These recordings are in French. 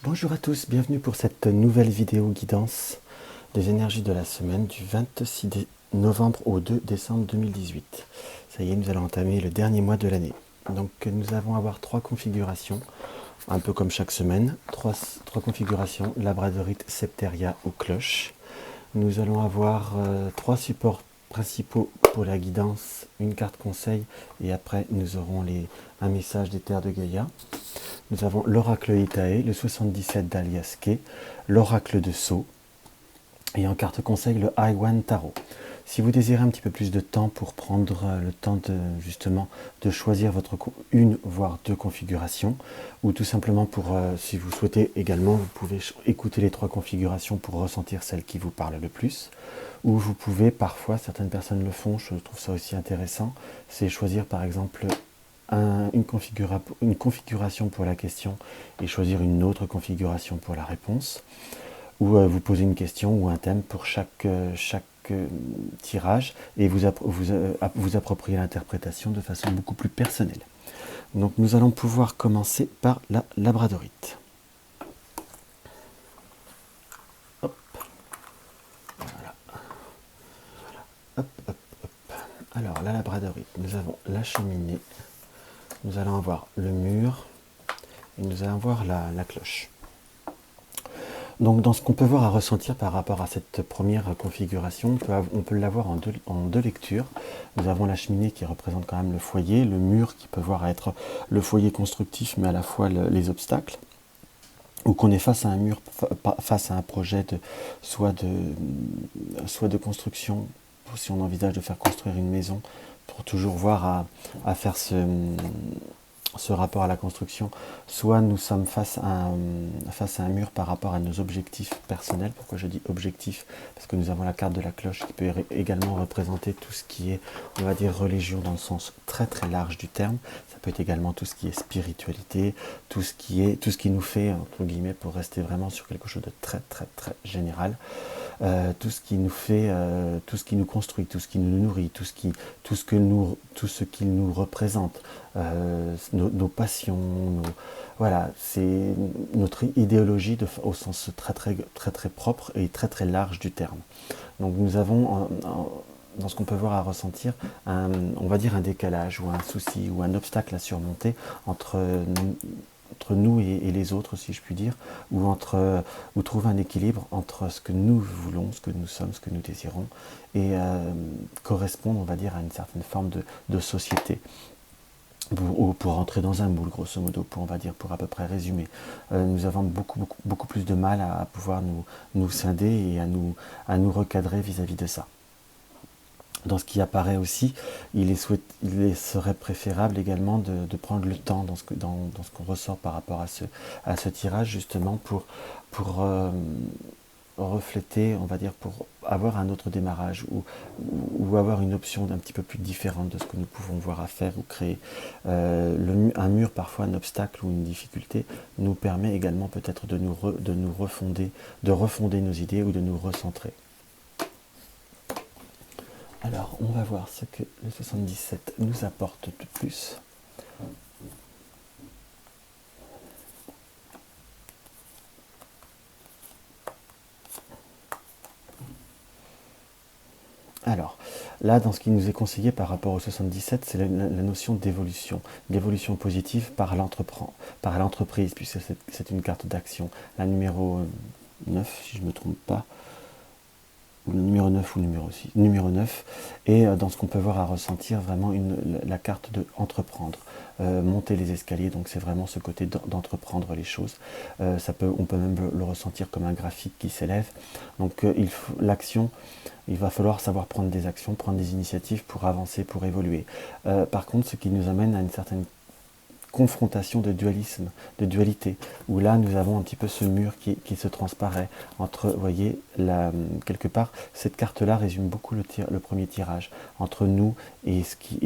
Bonjour à tous, bienvenue pour cette nouvelle vidéo guidance des énergies de la semaine du 26 novembre au 2 décembre 2018. Ça y est, nous allons entamer le dernier mois de l'année. Donc nous allons avoir trois configurations, un peu comme chaque semaine, trois configurations, labradorite, septeria ou cloche. Nous allons avoir trois supports principaux pour la guidance, une carte conseil et après nous aurons un message des terres de Gaïa. Nous avons l'oracle Itae, le 77 d'Aliaske, l'oracle de Sceaux et en carte conseil le Iwan Tarot. Si vous désirez un petit peu plus de temps pour prendre le temps de choisir une voire deux configurations, ou tout simplement si vous souhaitez également, vous pouvez écouter les trois configurations pour ressentir celle qui vous parle le plus, ou vous pouvez parfois, certaines personnes le font, je trouve ça aussi intéressant, c'est choisir par exemple une configuration pour la question et choisir une autre configuration pour la réponse, ou vous posez une question ou un thème pour chaque tirage et vous approprier l'interprétation de façon beaucoup plus personnelle. Donc nous allons pouvoir commencer par la labradorite. Hop. Voilà. Hop, hop, hop. Alors la labradorite, nous avons la cheminée, nous allons avoir le mur et nous allons avoir la cloche. Donc dans ce qu'on peut voir à ressentir par rapport à cette première configuration, on peut l'avoir en deux lectures. Nous avons la cheminée qui représente quand même le foyer, le mur qui peut voir être le foyer constructif mais à la fois les obstacles, ou qu'on est face à un mur, face à un projet soit de construction, si on envisage de faire construire une maison, pour toujours voir à faire ce rapport à la construction, soit nous sommes face à un mur par rapport à nos objectifs personnels. Pourquoi je dis objectifs? Parce que nous avons la carte de la cloche qui peut également représenter tout ce qui est, on va dire, religion dans le sens très très large du terme. Ça peut être également tout ce qui est spiritualité, tout ce qui nous fait, entre guillemets, pour rester vraiment sur quelque chose de très très très général, tout ce qui nous fait, tout ce qui nous construit, tout ce qui nous nourrit, tout ce qui nous représente, nos passions, voilà, c'est notre idéologie au sens très très très très propre et très très large du terme. Donc nous avons dans ce qu'on peut voir à ressentir, on va dire un décalage ou un souci ou un obstacle à surmonter entre nous et les autres, si je puis dire, ou trouver un équilibre entre ce que nous voulons, ce que nous sommes, ce que nous désirons, et correspondre, on va dire, à une certaine forme de société. Pour rentrer dans un moule, grosso modo, on va dire, pour à peu près résumer. Nous avons beaucoup plus de mal à pouvoir nous scinder et à nous recadrer vis-à-vis de ça. Dans ce qui apparaît aussi, il serait préférable également de prendre le temps dans ce qu'on ressort par rapport à ce tirage, justement pour refléter, on va dire, pour avoir un autre démarrage ou avoir une option un petit peu plus différente de ce que nous pouvons voir à faire ou créer. Un mur, parfois un obstacle ou une difficulté, nous permet également peut-être de refonder nos idées ou de nous recentrer. Alors, on va voir ce que le 77 nous apporte de plus. Alors, là, dans ce qui nous est conseillé par rapport au 77, c'est la notion d'évolution. D'évolution positive par l'entreprise, puisque c'est une carte d'action. La numéro 9, si je ne me trompe pas, ou le numéro 9 ou numéro 9, et dans ce qu'on peut voir à ressentir vraiment la carte de entreprendre, monter les escaliers, donc c'est vraiment ce côté d'entreprendre les choses. On peut même le ressentir comme un graphique qui s'élève. Donc l'action, il va falloir savoir prendre des actions, prendre des initiatives pour avancer, pour évoluer. Par contre, ce qui nous amène à une certaine confrontation de dualisme, de dualité, où là nous avons un petit peu ce mur qui se transparaît entre, vous voyez, quelque part, cette carte-là résume beaucoup le premier tirage, entre nous et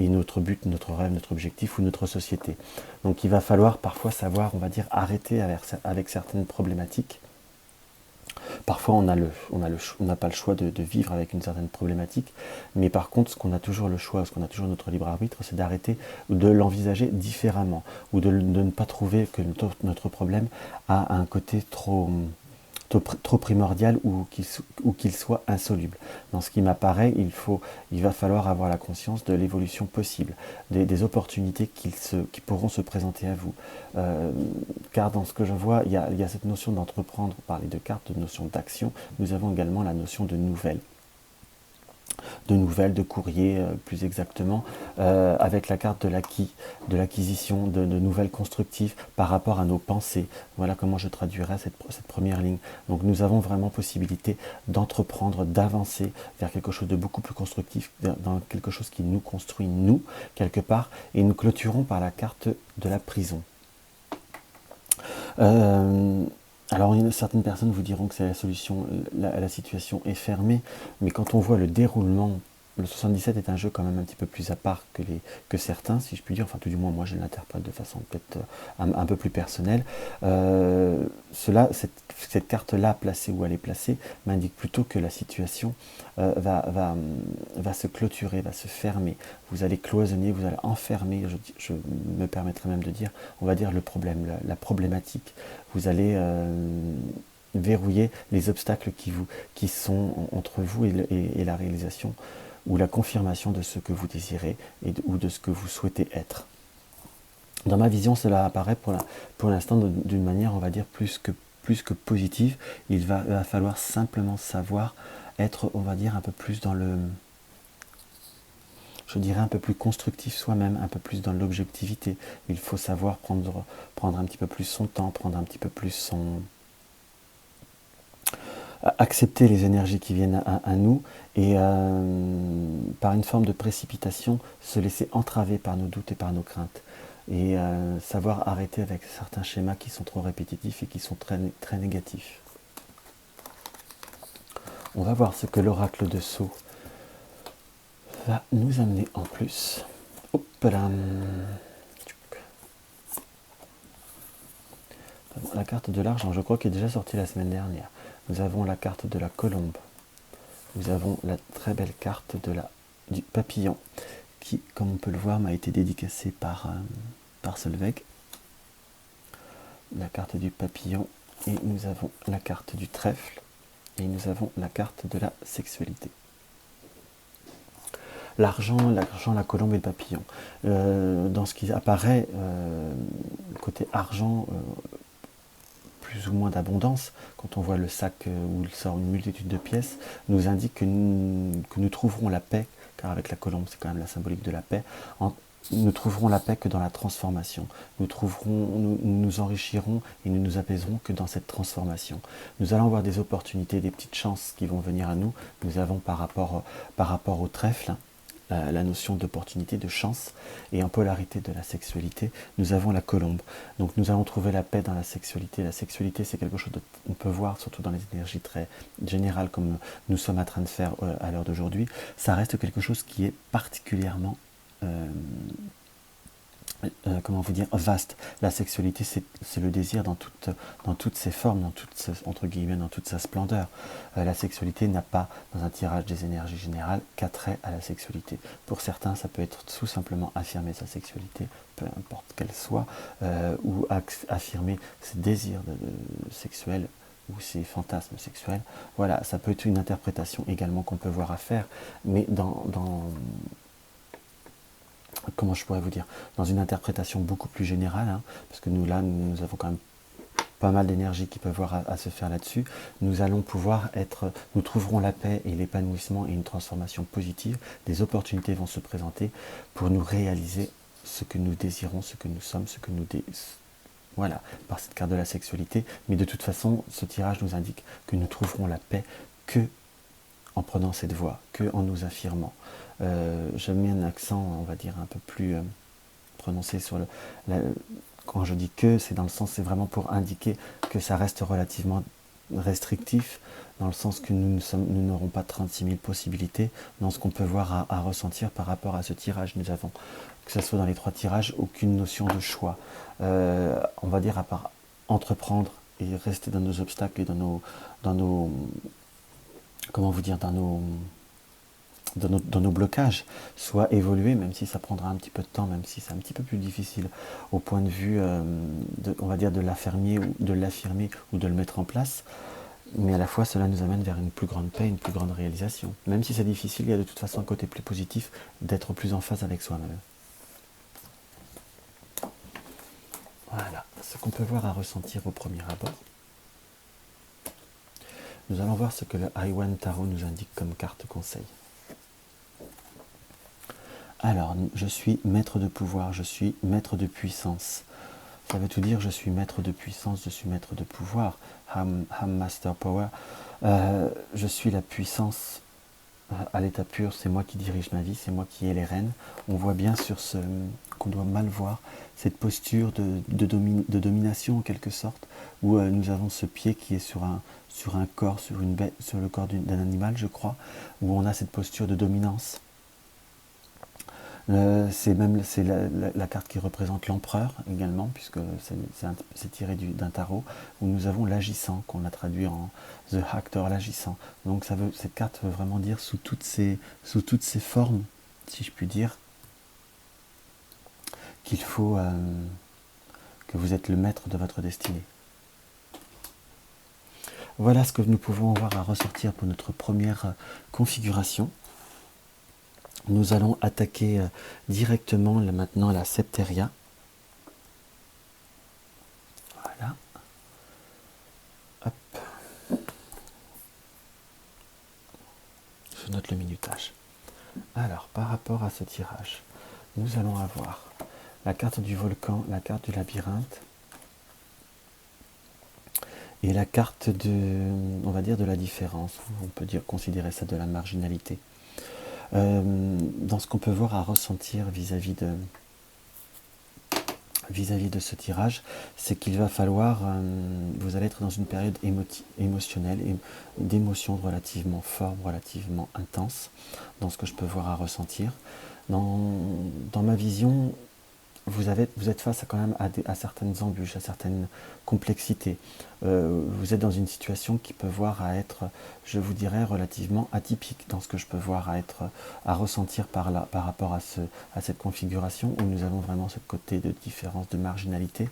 notre but, notre rêve, notre objectif ou notre société. Donc il va falloir parfois savoir, on va dire, arrêter avec certaines problématiques Parfois, on n'a pas le choix de vivre avec une certaine problématique, mais par contre, ce qu'on a toujours le choix, ce qu'on a toujours notre libre arbitre, c'est d'arrêter de l'envisager différemment, ou de ne pas trouver que notre problème a un côté trop primordial ou qu'il soit insoluble. Dans ce qui m'apparaît, il va falloir avoir la conscience de l'évolution possible, des opportunités qui pourront se présenter à vous. Car dans ce que je vois, il y a cette notion d'entreprendre, parler de cartes, de notion d'action. Nous avons également la notion de nouvelles, de courrier plus exactement, avec la carte de l'acquisition, de nouvelles constructives par rapport à nos pensées. Voilà comment je traduirais cette première ligne. Donc nous avons vraiment possibilité d'entreprendre, d'avancer vers quelque chose de beaucoup plus constructif, dans quelque chose qui nous construit, nous, quelque part, et nous clôturons par la carte de la prison. Alors certaines personnes vous diront que c'est la solution, la situation est fermée, mais quand on voit le déroulement, le 77 est un jeu quand même un petit peu plus à part que certains, si je puis dire, enfin tout du moins moi je l'interprète de façon peut-être un peu plus personnelle. Cette carte-là, placée où elle est placée, m'indique plutôt que la situation va se clôturer, va se fermer. Vous allez cloisonner, vous allez enfermer, je me permettrai même de dire, on va dire le problème, la problématique. Vous allez verrouiller les obstacles qui sont entre vous et la réalisation ou la confirmation de ce que vous désirez ou de ce que vous souhaitez être. Dans ma vision, cela apparaît pour l'instant d'une manière, on va dire, plus que positive. Il va falloir simplement savoir être, on va dire, un peu plus dans je dirais un peu plus constructif soi-même, un peu plus dans l'objectivité. Il faut savoir prendre un petit peu plus son temps, prendre un petit peu plus accepter les énergies qui viennent à nous et par une forme de précipitation se laisser entraver par nos doutes et par nos craintes et savoir arrêter avec certains schémas qui sont trop répétitifs et qui sont très, très négatifs. On va voir ce que l'oracle de Sceaux va nous amener en plus. Hop là. La carte de l'argent, je crois qu'elle est déjà sortie la semaine dernière. Nous avons la carte de la colombe. Nous avons la très belle carte du papillon, qui, comme on peut le voir, m'a été dédicacée par Solveig. La carte du papillon, et nous avons la carte du trèfle, et nous avons la carte de la sexualité. L'argent, la colombe et le papillon. Dans ce qui apparaît, le côté argent, plus ou moins d'abondance, quand on voit le sac où il sort une multitude de pièces, nous indique que nous trouverons la paix, car avec la colombe c'est quand même la symbolique de la paix, nous trouverons la paix que dans la transformation. Nous enrichirons et nous nous apaiserons que dans cette transformation. Nous allons avoir des opportunités, des petites chances qui vont venir à nous. Nous avons par rapport au trèfle, la notion d'opportunité, de chance, et en polarité de la sexualité, nous avons la colombe. Donc nous allons trouver la paix dans la sexualité. La sexualité, c'est quelque chose qu'on peut voir, surtout dans les énergies très générales, comme nous sommes en train de faire à l'heure d'aujourd'hui. Ça reste quelque chose qui est particulièrement comment vous dire, vaste. La sexualité, c'est le désir dans toutes ses formes, entre guillemets, dans toute sa splendeur. La sexualité n'a pas, dans un tirage des énergies générales, qu'attrait à la sexualité. Pour certains, ça peut être tout simplement affirmer sa sexualité, peu importe qu'elle soit, ou affirmer ses désirs sexuels ou ses fantasmes sexuels. Voilà, ça peut être une interprétation également qu'on peut voir à faire, mais comment je pourrais vous dire, dans une interprétation beaucoup plus générale, hein, parce que nous avons quand même pas mal d'énergie qui peut avoir à se faire là-dessus, nous allons pouvoir nous trouverons la paix et l'épanouissement et une transformation positive, des opportunités vont se présenter pour nous réaliser ce que nous désirons, ce que nous sommes, voilà, par cette carte de la sexualité, mais de toute façon, ce tirage nous indique que nous trouverons la paix que en prenant cette voie, que en nous affirmant. Je mets un accent, on va dire, un peu plus prononcé sur quand je dis que, c'est dans le sens, c'est vraiment pour indiquer que ça reste relativement restrictif, dans le sens que nous n'aurons pas 36 000 possibilités dans ce qu'on peut voir à ressentir par rapport à ce tirage. Nous avons, que ce soit dans les 3 tirages, aucune notion de choix. On va dire, à part entreprendre et rester dans nos obstacles et dans nos comment vous dire, dans nos blocages, soit évoluer, même si ça prendra un petit peu de temps, même si c'est un petit peu plus difficile au point de vue, on va dire, de l'affirmer ou de le mettre en place. Mais à la fois, cela nous amène vers une plus grande paix, une plus grande réalisation. Même si c'est difficile, il y a de toute façon un côté plus positif d'être plus en phase avec soi-même. Voilà, ce qu'on peut voir à ressentir au premier abord. Nous allons voir ce que le Iwan Tarot nous indique comme carte conseil. Alors, je suis maître de pouvoir, je suis maître de puissance. Ça veut tout dire, je suis maître de puissance, je suis maître de pouvoir. Ham Master Power. Je suis la puissance à l'état pur, c'est moi qui dirige ma vie, c'est moi qui ai les rênes. On voit bien sur ce qu'on doit mal voir, cette posture de domination en quelque sorte, où nous avons ce pied qui est sur un corps, sur le corps d'un animal, je crois, où on a cette posture de dominance. C'est la carte qui représente l'empereur également, puisque c'est tiré d'un tarot, où nous avons l'agissant, qu'on a traduit en The Actor, l'agissant. Donc cette carte veut vraiment dire sous toutes ces formes, si je puis dire, qu'il faut que vous êtes le maître de votre destinée. Voilà ce que nous pouvons avoir à ressortir pour notre première configuration. Nous allons attaquer directement maintenant la Septeria. Voilà. Hop. Je note le minutage. Alors, par rapport à ce tirage, nous allons avoir la carte du volcan, la carte du labyrinthe et la carte on va dire, de la différence. On peut considérer ça de la marginalité. Dans ce qu'on peut voir à ressentir vis-à-vis de ce tirage, c'est qu'il va falloir, vous allez être dans une période émotionnelle, d'émotions relativement fortes, relativement intenses, dans ce que je peux voir à ressentir. Dans ma vision, vous êtes face à certaines embûches, à certaines complexités. Vous êtes dans une situation qui peut voir à être, je vous dirais, relativement atypique dans ce que je peux voir à ressentir par rapport à cette configuration où nous avons vraiment ce côté de différence, de marginalité,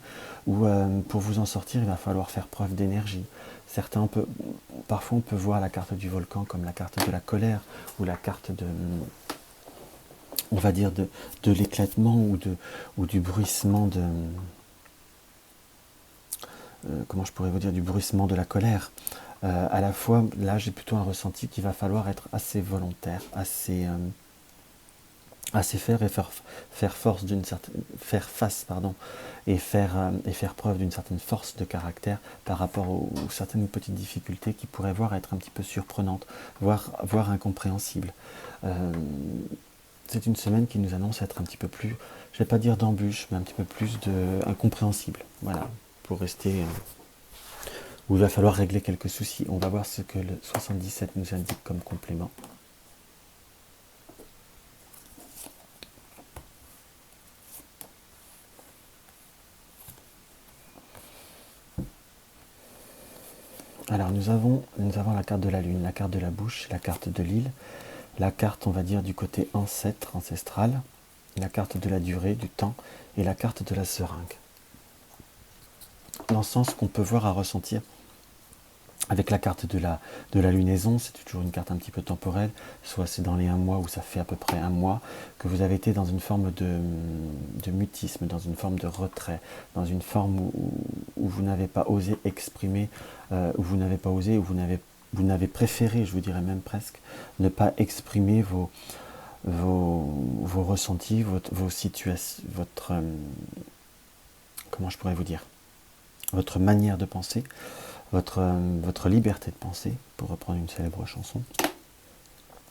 où pour vous en sortir, il va falloir faire preuve d'énergie. Parfois on peut voir la carte du volcan comme la carte de la colère ou la carte on va dire de l'éclatement ou du bruissement comment je pourrais vous dire, du bruissement de la colère. À la fois, là j'ai plutôt un ressenti qu'il va falloir être assez volontaire, assez faire face et faire preuve d'une certaine force de caractère par rapport aux certaines petites difficultés qui pourraient être un petit peu surprenantes, voire incompréhensibles. C'est une semaine qui nous annonce être un petit peu plus, je ne vais pas dire d'embûche, mais un petit peu plus incompréhensible. Voilà, pour rester où il va falloir régler quelques soucis. On va voir ce que le 77 nous indique comme complément. Alors nous avons la carte de la lune, la carte de la bouche, la carte de l'île, la carte, on va dire, du côté ancestral, la carte de la durée, du temps, et la carte de la seringue. Dans le sens qu'on peut voir à ressentir avec la carte de la lunaison, c'est toujours une carte un petit peu temporelle, soit c'est dans les 1 mois, ou ça fait à peu près 1 mois, que vous avez été dans une forme de mutisme, dans une forme de retrait, dans une forme où vous n'avez pas osé exprimer, où vous n'avez préféré, je vous dirais même presque, ne pas exprimer vos ressentis, vos situations, comment je pourrais vous dire, votre manière de penser, votre liberté de penser, pour reprendre une célèbre chanson.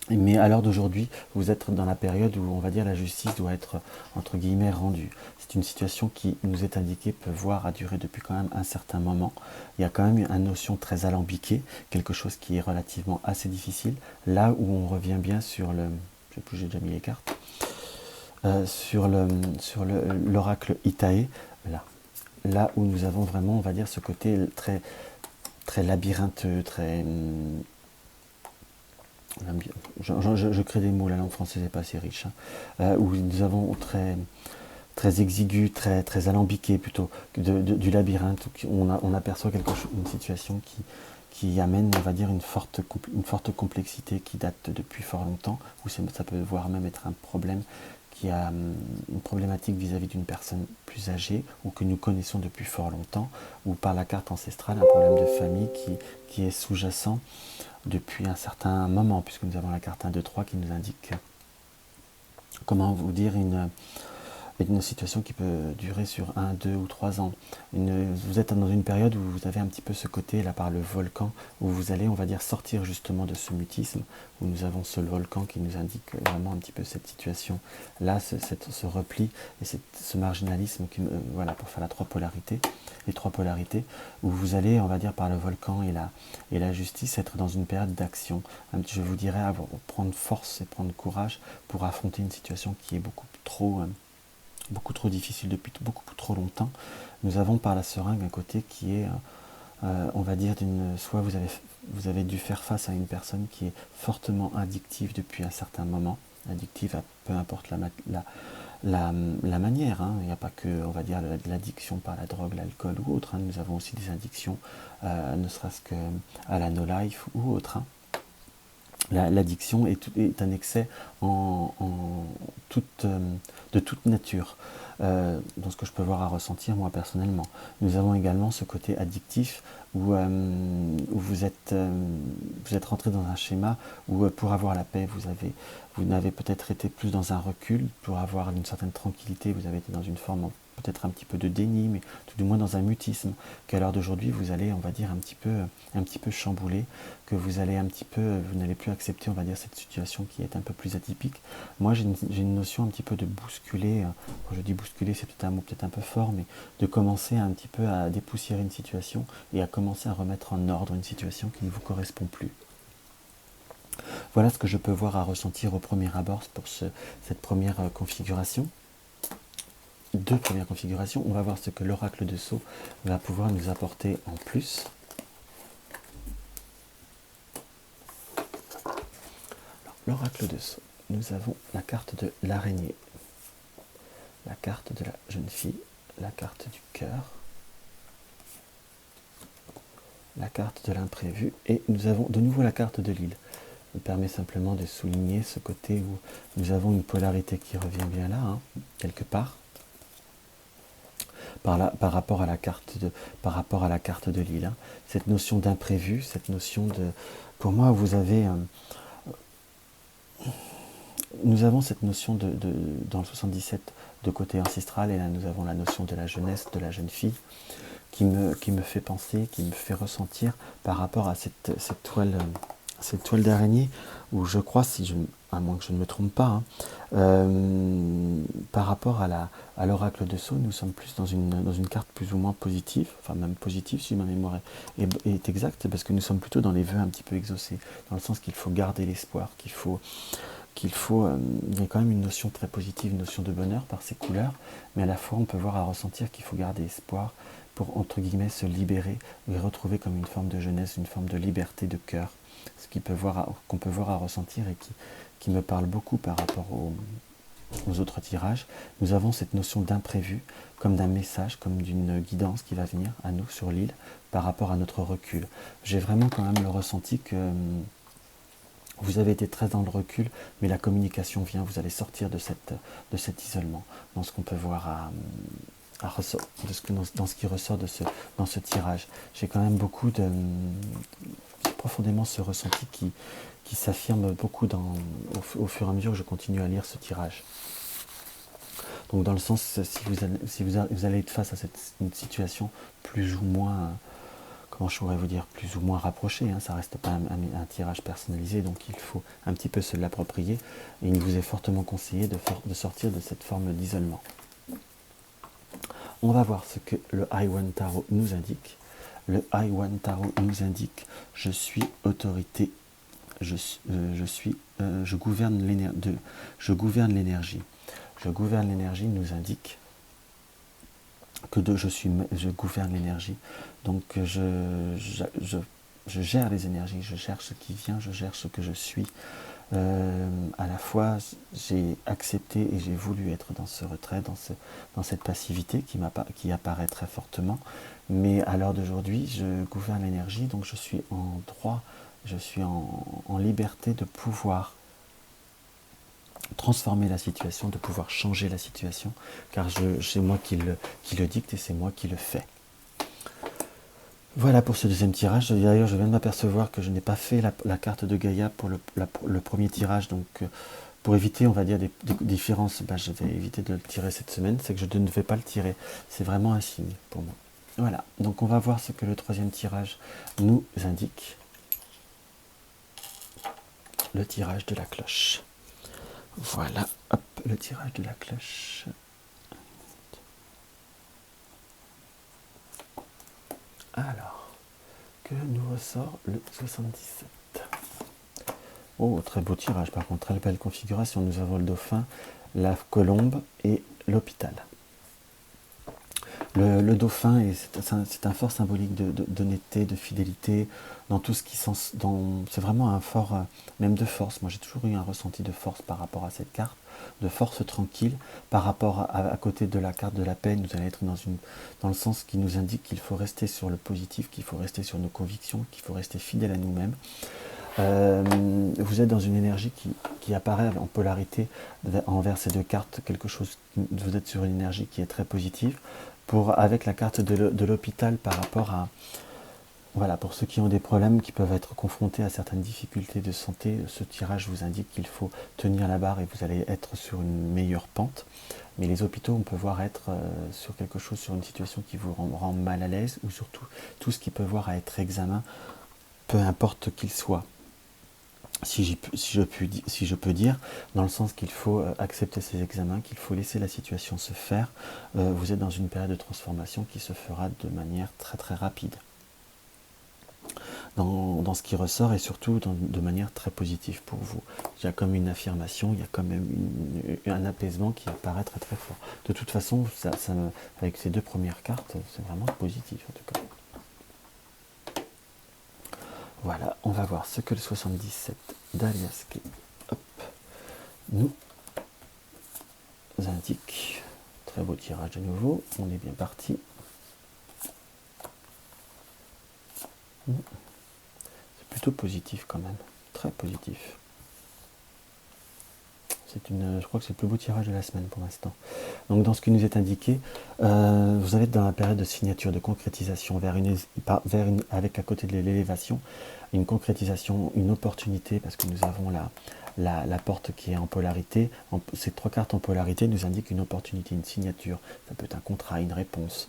Mais à l'heure d'aujourd'hui, vous êtes dans la période où, on va dire, la justice doit être, entre guillemets, rendue. C'est une situation qui nous est indiquée, peut voir à durer depuis quand même un certain moment. Il y a quand même une notion très alambiquée, quelque chose qui est relativement assez difficile, là où on revient bien sur le... Je sais plus, j'ai déjà mis les cartes. Sur l'oracle Itae, là. là où nous avons vraiment, on va dire, ce côté très, très labyrintheux, très... je crée des mots, la langue française n'est pas assez riche, hein, où nous avons très, très exigu, très, très alambiqué plutôt, du labyrinthe, où on aperçoit une situation qui amène, on va dire, une forte complexité qui date depuis fort longtemps, ou ça peut voire même être un problème qui a une problématique vis-à-vis d'une personne plus âgée, ou que nous connaissons depuis fort longtemps, ou par la carte ancestrale, un problème de famille qui est sous-jacent depuis un certain moment, puisque nous avons la carte 1, 2, 3 qui nous indique, comment vous dire, une situation qui peut durer sur 1, 2 ou 3 ans. Vous êtes dans une période où vous avez un petit peu ce côté là par le volcan, où vous allez, on va dire, sortir justement de ce mutisme, où nous avons ce volcan qui nous indique vraiment un petit peu cette situation là, ce repli et ce marginalisme voilà, pour faire les trois polarités, où vous allez, on va dire, par le volcan et la justice, être dans une période d'action. Je vous dirais prendre force et prendre courage pour affronter une situation qui est beaucoup trop difficile depuis beaucoup trop longtemps. Nous avons par la seringue un côté qui est, on va dire, soit vous avez dû faire face à une personne qui est fortement addictive depuis un certain moment, addictive à peu importe la manière, hein. Il n'y a pas que, on va dire, l'addiction par la drogue, l'alcool ou autre, hein. Nous avons aussi des addictions, ne serait-ce qu'à la no-life ou autre, hein. L'addiction est un excès de toute nature, dans ce que je peux voir à ressentir moi personnellement. Nous avons également ce côté addictif où vous êtes rentré dans un schéma où pour avoir la paix, vous n'avez peut-être été plus dans un recul, pour avoir une certaine tranquillité, vous avez été dans une forme peut-être un petit peu de déni, mais tout du moins dans un mutisme, qu'à l'heure d'aujourd'hui vous allez, on va dire, un petit peu chambouler, que vous n'allez plus accepter, on va dire, cette situation qui est un peu plus atypique. Moi j'ai une notion un petit peu de bousculer, quand je dis bousculer c'est peut-être un mot peut-être un peu fort, mais de commencer un petit peu à dépoussiérer une situation et à commencer à remettre en ordre une situation qui ne vous correspond plus. Voilà ce que je peux voir à ressentir au premier abord pour cette première configuration. Deux premières configurations, on va voir ce que l'oracle de Sceaux va pouvoir nous apporter en plus. L'oracle de Sceaux, nous avons la carte de l'araignée, la carte de la jeune fille, la carte du cœur, la carte de l'imprévu, et nous avons de nouveau la carte de l'île. Ça me permet simplement de souligner ce côté où nous avons une polarité qui revient bien là, hein, quelque part. Par rapport à la carte de l'île, hein. Cette notion d'imprévu, cette notion de... Pour moi, nous avons cette notion dans le 77 de côté ancestral, et là nous avons la notion de la jeunesse, de la jeune fille, qui me fait penser, qui me fait ressentir par rapport à cette toile d'araignée, où je crois, à moins que je ne me trompe pas, hein, par rapport à l'oracle de Sceaux, nous sommes plus dans une carte plus ou moins positive, enfin même positive si ma mémoire est exacte, parce que nous sommes plutôt dans les vœux un petit peu exaucés, dans le sens qu'il faut garder l'espoir, il y a quand même une notion très positive, une notion de bonheur par ces couleurs, mais à la fois on peut voir à ressentir qu'il faut garder espoir pour, entre guillemets, se libérer et retrouver comme une forme de jeunesse, une forme de liberté de cœur, ce qu'on peut voir à ressentir et qui me parle beaucoup par rapport aux autres tirages. Nous avons cette notion d'imprévu, comme d'un message, comme d'une guidance qui va venir à nous sur l'île par rapport à notre recul. J'ai vraiment quand même le ressenti que vous avez été très dans le recul, mais la communication vient, vous allez sortir de cet isolement, dans ce qu'on peut voir dans ce qui ressort dans ce tirage. J'ai quand même profondément ce ressenti qui s'affirme beaucoup au fur et à mesure que je continue à lire ce tirage. Donc dans le sens, si vous allez être face à une situation plus ou moins, comment je pourrais vous dire, plus ou moins rapprochée, hein, ça reste pas un tirage personnalisé, donc il faut un petit peu se l'approprier, et il vous est fortement conseillé de sortir de cette forme d'isolement. On va voir ce que le I-One Tarot nous indique. Le I-One Tarot nous indique: je suis autorité, je gouverne l'énergie. Je gouverne l'énergie nous indique je gouverne l'énergie. Donc je gère les énergies, je gère ce qui vient, je gère ce que je suis. À la fois, j'ai accepté et j'ai voulu être dans ce retrait, dans cette passivité qui apparaît très fortement. Mais à l'heure d'aujourd'hui, je gouverne l'énergie, donc je suis en droit, je suis en liberté de pouvoir transformer la situation, de pouvoir changer la situation, car c'est moi qui le dicte et c'est moi qui le fais. Voilà pour ce deuxième tirage. D'ailleurs, je viens de m'apercevoir que je n'ai pas fait la carte de Gaïa pour le premier tirage. Donc, pour éviter, on va dire, des différences, je vais éviter de le tirer cette semaine. C'est que je ne vais pas le tirer. C'est vraiment un signe pour moi. Voilà. Donc, on va voir ce que le troisième tirage nous indique. Le tirage de la cloche. Voilà. Hop, le tirage de la cloche. Alors, que nous ressort le 77 ? Oh, très beau tirage par contre, très belle configuration. Nous avons le dauphin, la colombe et l'hôpital. Le dauphin, c'est un fort symbolique d'honnêteté, de fidélité, dans tout ce qui c'est vraiment un fort, même de force. Moi j'ai toujours eu un ressenti de force par rapport à cette carte, de force tranquille, par rapport à côté de la carte de la paix, nous allons être dans le sens qui nous indique qu'il faut rester sur le positif, qu'il faut rester sur nos convictions, qu'il faut rester fidèle à nous-mêmes. Vous êtes dans une énergie qui apparaît en polarité envers ces deux cartes, vous êtes sur une énergie qui est très positive, avec la carte de l'hôpital par rapport à, voilà, pour ceux qui ont des problèmes, qui peuvent être confrontés à certaines difficultés de santé, ce tirage vous indique qu'il faut tenir la barre et vous allez être sur une meilleure pente. Mais les hôpitaux, on peut voir être sur quelque chose, sur une situation qui vous rend mal à l'aise, ou surtout tout ce qui peut voir à être examen, peu importe qu'il soit. Si je peux dire, dans le sens qu'il faut accepter ces examens, qu'il faut laisser la situation se faire, vous êtes dans une période de transformation qui se fera de manière très très rapide. Dans ce qui ressort et surtout de manière très positive pour vous. Il y a comme une affirmation, il y a quand même un apaisement qui apparaît très très fort. De toute façon, avec ces deux premières cartes, c'est vraiment positif en tout cas. Voilà, on va voir ce que le 77 d'Aliaske nous indique. Très beau tirage de nouveau, on est bien parti. C'est plutôt positif quand même, très positif. Je crois que c'est le plus beau tirage de la semaine pour l'instant. Donc dans ce qui nous est indiqué, vous allez être dans la période de signature, de concrétisation, avec à côté de l'élévation, une concrétisation, une opportunité, parce que nous avons la porte qui est en polarité. Ces trois cartes en polarité nous indiquent une opportunité, une signature. Ça peut être un contrat, une réponse.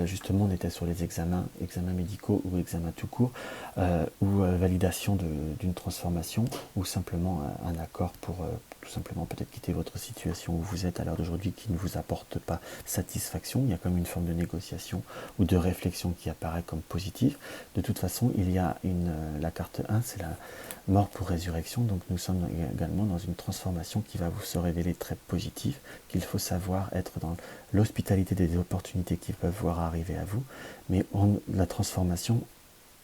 Justement, on était sur les examens médicaux ou examens tout court, ou validation d'une transformation, ou simplement un accord pour tout simplement peut-être quitter votre situation où vous êtes à l'heure d'aujourd'hui qui ne vous apporte pas satisfaction. Il y a comme une forme de négociation ou de réflexion qui apparaît comme positive. De toute façon, il y a la carte 1, c'est la mort pour résurrection. Donc nous sommes également dans une transformation qui va se révéler très positive, qu'il faut savoir être dans l'hospitalité des opportunités qui peuvent voir arriver à vous. Mais la transformation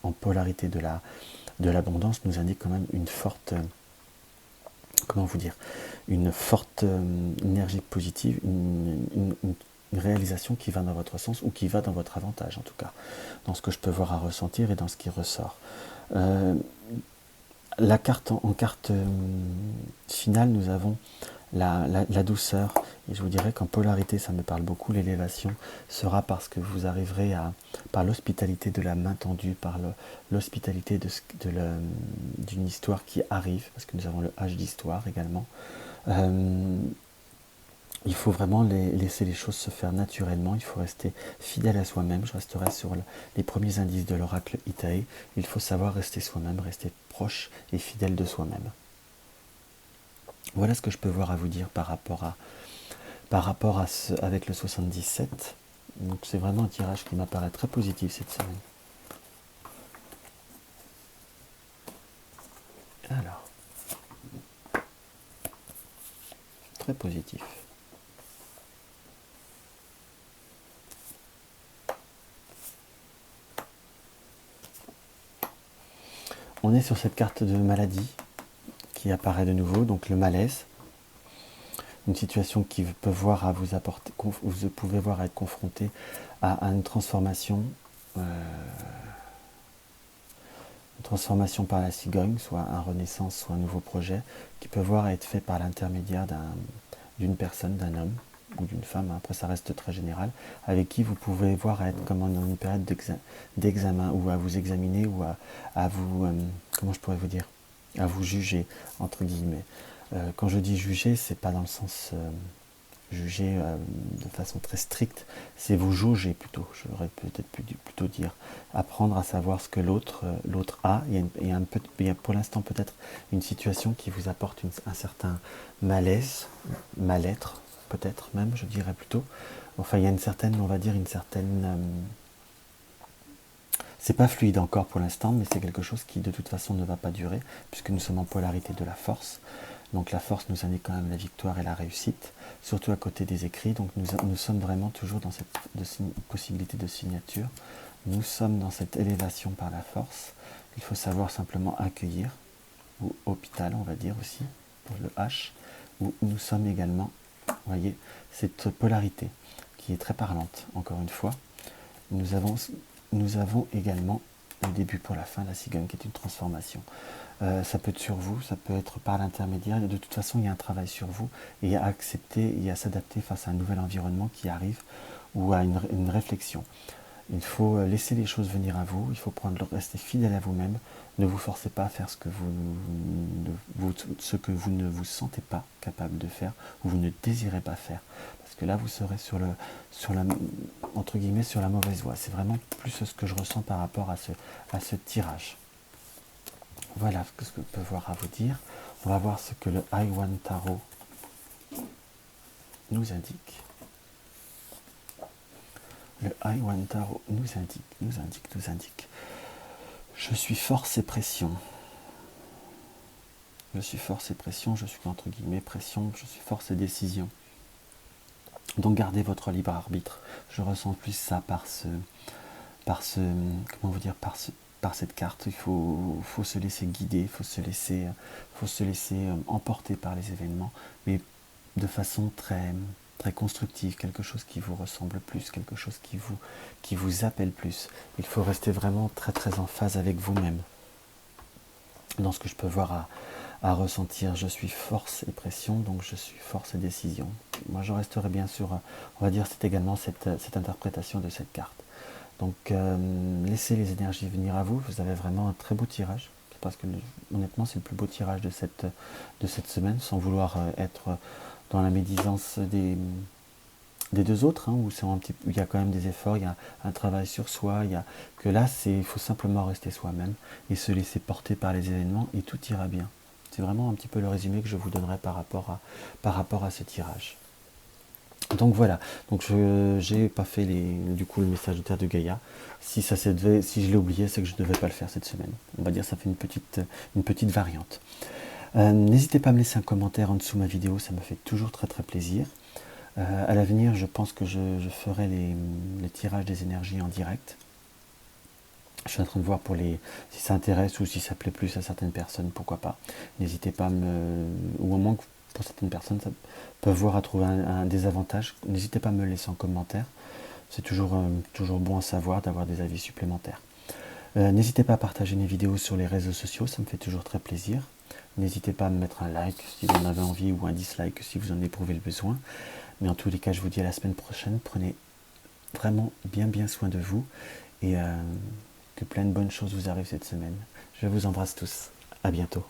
en polarité de l'abondance nous indique quand même une forte... comment vous dire, une forte énergie positive, une réalisation qui va dans votre sens ou qui va dans votre avantage en tout cas, dans ce que je peux voir à ressentir et dans ce qui ressort. La carte en carte finale, nous avons la douceur, et je vous dirais qu'en polarité, ça me parle beaucoup. L'élévation sera parce que vous arriverez par l'hospitalité de la main tendue, par l'hospitalité d'une histoire qui arrive, parce que nous avons le H d'histoire également. Il faut vraiment laisser les choses se faire naturellement, il faut rester fidèle à soi-même. Je resterai sur les premiers indices de l'oracle Itae. Il faut savoir rester soi-même, rester proche et fidèle de soi-même. Voilà ce que je peux voir à vous dire par rapport à avec le 77. Donc c'est vraiment un tirage qui m'apparaît très positif cette semaine. Alors, très positif. On est sur cette carte de maladie qui apparaît de nouveau, donc le malaise. Une situation qui peut voir à vous apporter, vous pouvez voir à être confronté à une transformation par la cigogne, soit un renaissance, soit un nouveau projet, qui peut voir à être fait par l'intermédiaire d'une personne, d'un homme ou d'une femme, après ça reste très général, avec qui vous pouvez voir à être comme dans une période d'examen, ou à vous examiner, ou à vous, comment je pourrais vous dire, à vous juger, entre guillemets. Quand je dis juger, c'est pas dans le sens juger de façon très stricte, c'est vous jauger plutôt, j'aurais peut-être plutôt dire, apprendre à savoir ce que l'autre a. Il y a pour l'instant peut-être une situation qui vous apporte un certain malaise, mal-être, peut-être même, je dirais plutôt. Enfin, il y a une certaine, on va dire, c'est pas fluide encore pour l'instant, mais c'est quelque chose qui de toute façon ne va pas durer, puisque nous sommes en polarité de la force. Donc la force nous indique quand même la victoire et la réussite, surtout à côté des écrits. Donc nous sommes vraiment toujours dans cette possibilité de signature. Nous sommes dans cette élévation par la force. Il faut savoir simplement accueillir, ou hôpital on va dire aussi, pour le H, où nous sommes également, vous voyez, cette polarité qui est très parlante, encore une fois. Nous avons également le début pour la fin, la cigogne, qui est une transformation. Ça peut être sur vous, ça peut être par l'intermédiaire. De toute façon, il y a un travail sur vous et à accepter et à s'adapter face à un nouvel environnement qui arrive ou à une réflexion. Il faut laisser les choses venir à vous, il faut rester fidèle à vous-même. Ne vous forcez pas à faire ce que vous ne vous sentez pas capable de faire ou vous ne désirez pas faire. Parce que là, vous serez entre guillemets, sur la mauvaise voie. C'est vraiment plus ce que je ressens par rapport à ce tirage. Voilà ce que je peux voir à vous dire. On va voir ce que le Iwan Tarot nous indique. Le Iwan Tarot nous indique. Je suis force et pression. Je suis force et pression, je suis entre guillemets pression, je suis force et décision. Donc gardez votre libre arbitre. Je ressens plus ça par cette carte. Il faut se laisser guider, il faut se laisser emporter par les événements, mais de façon très, très constructive, quelque chose qui vous ressemble plus, quelque chose qui vous appelle plus. Il faut rester vraiment très très en phase avec vous-même. Dans ce que je peux voir à ressentir, je suis force et pression, donc je suis force et décision. Moi je resterai bien sûr, on va dire c'est également cette interprétation de cette carte. Donc laissez les énergies venir à vous, vous avez vraiment un très beau tirage, parce que honnêtement c'est le plus beau tirage de cette semaine, sans vouloir être dans la médisance des deux autres, où il y a quand même des efforts, il y a un travail sur soi, il faut simplement rester soi-même et se laisser porter par les événements et tout ira bien. C'est vraiment un petit peu le résumé que je vous donnerai par rapport à ce tirage. Donc voilà, donc je n'ai pas fait le message de Terre de Gaïa. Si je l'ai oublié, c'est que je ne devais pas le faire cette semaine. On va dire que ça fait une petite variante. N'hésitez pas à me laisser un commentaire en dessous de ma vidéo, ça me fait toujours très très plaisir. À l'avenir, je pense que je ferai les tirages des énergies en direct. Je suis en train de voir si ça intéresse ou si ça plaît plus à certaines personnes, pourquoi pas. N'hésitez pas au moment que pour certaines personnes, ça peut voir à trouver un désavantage. N'hésitez pas à me le laisser en commentaire. C'est toujours bon à savoir d'avoir des avis supplémentaires. N'hésitez pas à partager mes vidéos sur les réseaux sociaux, ça me fait toujours très plaisir. N'hésitez pas à me mettre un like si vous en avez envie ou un dislike si vous en éprouvez le besoin. Mais en tous les cas, je vous dis à la semaine prochaine. Prenez vraiment bien soin de vous et que plein de bonnes choses vous arrivent cette semaine. Je vous embrasse tous. À bientôt.